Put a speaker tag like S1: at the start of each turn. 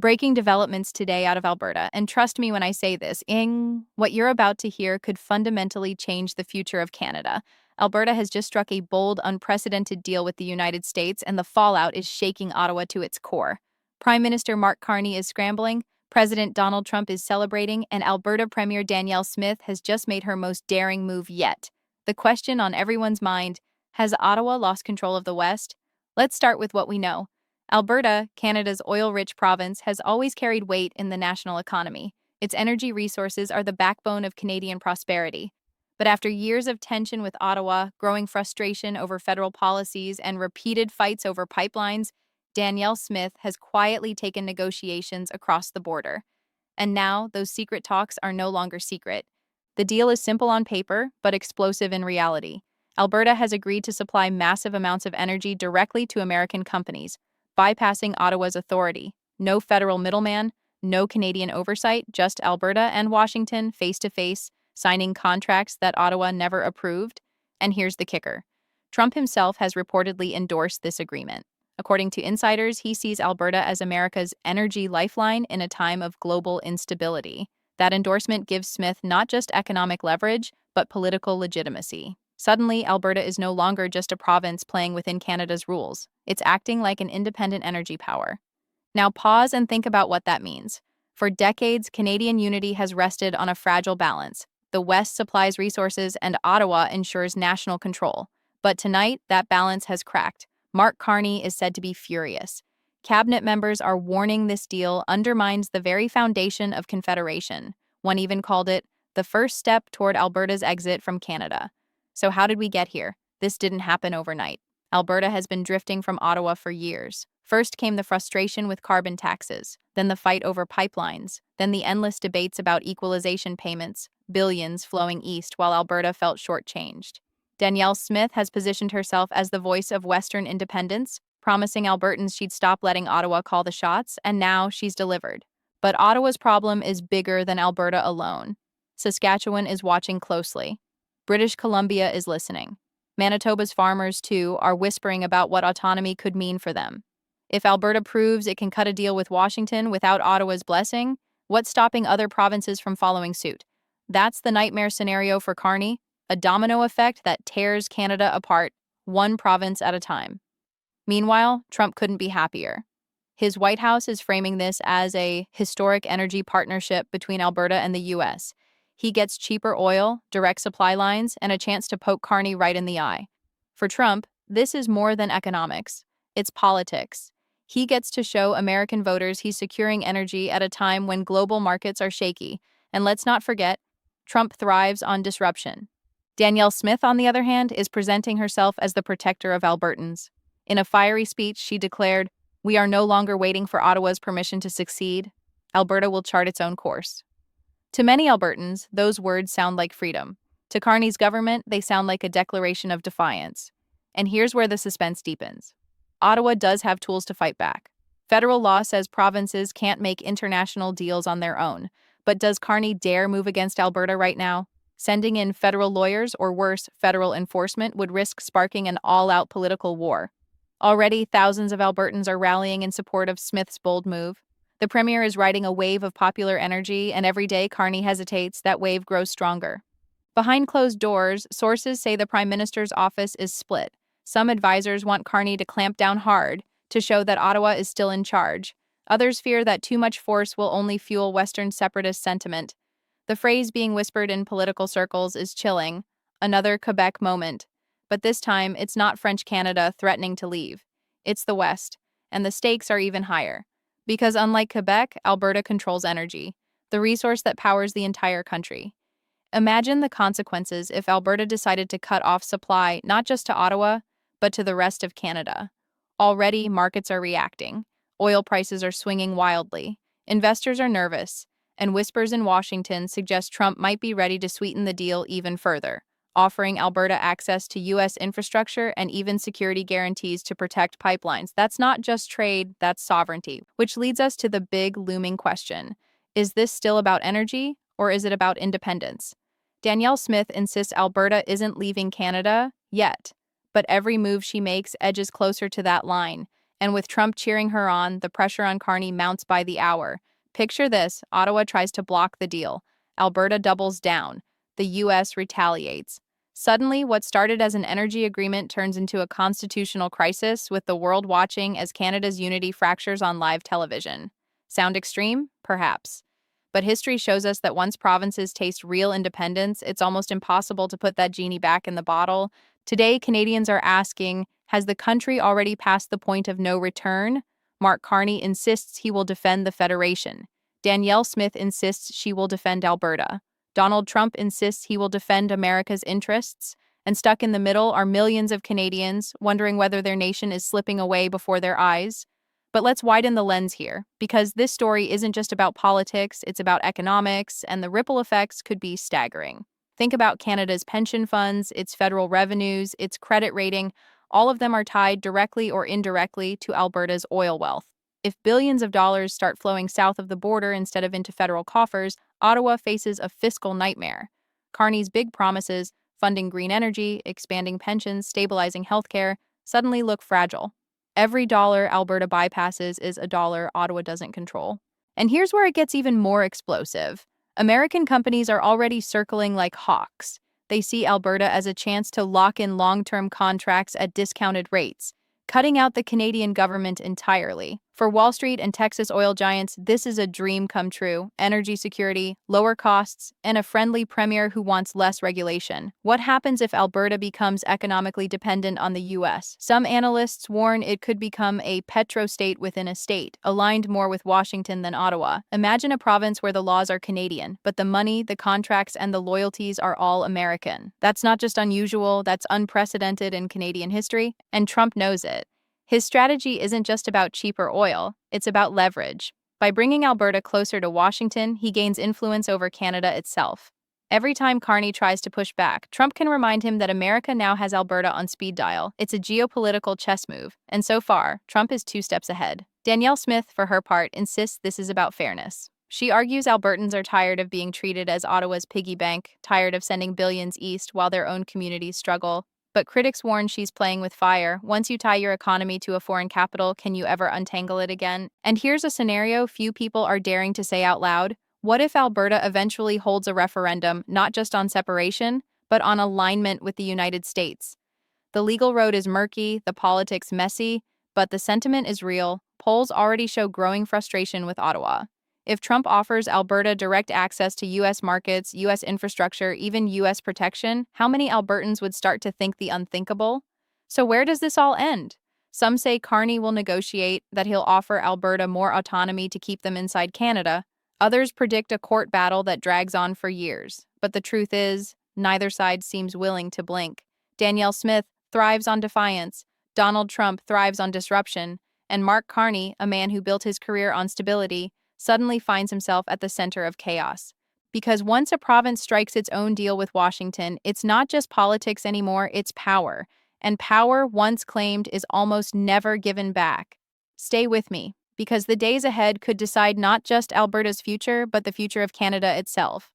S1: Breaking developments today out of Alberta, and trust me when I say this, what you're about to hear could fundamentally change the future of Canada. Alberta has just struck a bold, unprecedented deal with the United States, and the fallout is shaking Ottawa to its core. Prime Minister Mark Carney is scrambling, President Donald Trump is celebrating, and Alberta Premier Danielle Smith has just made her most daring move yet. The question on everyone's mind, has Ottawa lost control of the West? Let's start with what we know. Alberta, Canada's oil-rich province, has always carried weight in the national economy. Its energy resources are the backbone of Canadian prosperity. But after years of tension with Ottawa, growing frustration over federal policies, and repeated fights over pipelines, Danielle Smith has quietly taken negotiations across the border. And now, those secret talks are no longer secret. The deal is simple on paper, but explosive in reality. Alberta has agreed to supply massive amounts of energy directly to American companies, bypassing Ottawa's authority. No federal middleman, no Canadian oversight, just Alberta and Washington face-to-face, signing contracts that Ottawa never approved. And here's the kicker. Trump himself has reportedly endorsed this agreement. According to insiders, he sees Alberta as America's energy lifeline in a time of global instability. That endorsement gives Smith not just economic leverage, but political legitimacy. Suddenly, Alberta is no longer just a province playing within Canada's rules. It's acting like an independent energy power. Now pause and think about what that means. For decades, Canadian unity has rested on a fragile balance. The West supplies resources and Ottawa ensures national control. But tonight, that balance has cracked. Mark Carney is said to be furious. Cabinet members are warning this deal undermines the very foundation of Confederation. One even called it the first step toward Alberta's exit from Canada. So how did we get here? This didn't happen overnight. Alberta has been drifting from Ottawa for years. First came the frustration with carbon taxes, then the fight over pipelines, then the endless debates about equalization payments, billions flowing east while Alberta felt shortchanged. Danielle Smith has positioned herself as the voice of Western independence, promising Albertans she'd stop letting Ottawa call the shots, and now she's delivered. But Ottawa's problem is bigger than Alberta alone. Saskatchewan is watching closely. British Columbia is listening. Manitoba's farmers, too, are whispering about what autonomy could mean for them. If Alberta proves it can cut a deal with Washington without Ottawa's blessing, what's stopping other provinces from following suit? That's the nightmare scenario for Carney, a domino effect that tears Canada apart, one province at a time. Meanwhile, Trump couldn't be happier. His White House is framing this as a historic energy partnership between Alberta and the U.S. He gets cheaper oil, direct supply lines, and a chance to poke Carney right in the eye. For Trump, this is more than economics. It's politics. He gets to show American voters he's securing energy at a time when global markets are shaky. And let's not forget, Trump thrives on disruption. Danielle Smith, on the other hand, is presenting herself as the protector of Albertans. In a fiery speech, she declared, "We are no longer waiting for Ottawa's permission to succeed. Alberta will chart its own course." To many Albertans, those words sound like freedom. To Carney's government, they sound like a declaration of defiance. And here's where the suspense deepens. Ottawa does have tools to fight back. Federal law says provinces can't make international deals on their own. But does Carney dare move against Alberta right now? Sending in federal lawyers, or worse, federal enforcement, would risk sparking an all-out political war. Already, thousands of Albertans are rallying in support of Smith's bold move. The Premier is riding a wave of popular energy, and every day Carney hesitates, that wave grows stronger. Behind closed doors, sources say the Prime Minister's office is split. Some advisors want Carney to clamp down hard to show that Ottawa is still in charge. Others fear that too much force will only fuel Western separatist sentiment. The phrase being whispered in political circles is chilling, another Quebec moment. But this time, it's not French Canada threatening to leave. It's the West, and the stakes are even higher. Because unlike Quebec, Alberta controls energy, the resource that powers the entire country. Imagine the consequences if Alberta decided to cut off supply not just to Ottawa, but to the rest of Canada. Already, markets are reacting. Oil prices are swinging wildly. Investors are nervous, and whispers in Washington suggest Trump might be ready to sweeten the deal even further, offering Alberta access to U.S. infrastructure and even security guarantees to protect pipelines. That's not just trade, that's sovereignty. Which leads us to the big looming question. Is this still about energy, or is it about independence? Danielle Smith insists Alberta isn't leaving Canada yet, but every move she makes edges closer to that line. And with Trump cheering her on, the pressure on Carney mounts by the hour. Picture this: Ottawa tries to block the deal. Alberta doubles down. The U.S. retaliates. Suddenly, what started as an energy agreement turns into a constitutional crisis, with the world watching as Canada's unity fractures on live television. Sound extreme? Perhaps. But history shows us that once provinces taste real independence, it's almost impossible to put that genie back in the bottle. Today, Canadians are asking, has the country already passed the point of no return? Mark Carney insists he will defend the Federation. Danielle Smith insists she will defend Alberta. Donald Trump insists he will defend America's interests. And stuck in the middle are millions of Canadians wondering whether their nation is slipping away before their eyes. But let's widen the lens here, because this story isn't just about politics, it's about economics, and the ripple effects could be staggering. Think about Canada's pension funds, its federal revenues, its credit rating. All of them are tied directly or indirectly to Alberta's oil wealth. If billions of dollars start flowing south of the border instead of into federal coffers, Ottawa faces a fiscal nightmare. Carney's big promises, funding green energy, expanding pensions, stabilizing healthcare, suddenly look fragile. Every dollar Alberta bypasses is a dollar Ottawa doesn't control. And here's where it gets even more explosive. American companies are already circling like hawks. They see Alberta as a chance to lock in long-term contracts at discounted rates, cutting out the Canadian government entirely. For Wall Street and Texas oil giants, this is a dream come true: energy security, lower costs, and a friendly premier who wants less regulation. What happens if Alberta becomes economically dependent on the U.S.? Some analysts warn it could become a petrostate within a state, aligned more with Washington than Ottawa. Imagine a province where the laws are Canadian, but the money, the contracts, and the loyalties are all American. That's not just unusual, that's unprecedented in Canadian history, and Trump knows it. His strategy isn't just about cheaper oil, it's about leverage. By bringing Alberta closer to Washington, he gains influence over Canada itself. Every time Carney tries to push back, Trump can remind him that America now has Alberta on speed dial. It's a geopolitical chess move, and so far, Trump is 2 steps ahead. Danielle Smith, for her part, insists this is about fairness. She argues Albertans are tired of being treated as Ottawa's piggy bank, tired of sending billions east while their own communities struggle. But critics warn she's playing with fire. Once you tie your economy to a foreign capital, can you ever untangle it again? And here's a scenario few people are daring to say out loud. What if Alberta eventually holds a referendum, not just on separation, but on alignment with the United States? The legal road is murky, the politics messy, but the sentiment is real. Polls already show growing frustration with Ottawa. If Trump offers Alberta direct access to U.S. markets, U.S. infrastructure, even U.S. protection, how many Albertans would start to think the unthinkable? So where does this all end? Some say Carney will negotiate, that he'll offer Alberta more autonomy to keep them inside Canada. Others predict a court battle that drags on for years. But the truth is, neither side seems willing to blink. Danielle Smith thrives on defiance. Donald Trump thrives on disruption. And Mark Carney, a man who built his career on stability, suddenly finds himself at the center of chaos. Because once a province strikes its own deal with Washington, it's not just politics anymore, it's power. And power, once claimed, is almost never given back. Stay with me, because the days ahead could decide not just Alberta's future, but the future of Canada itself.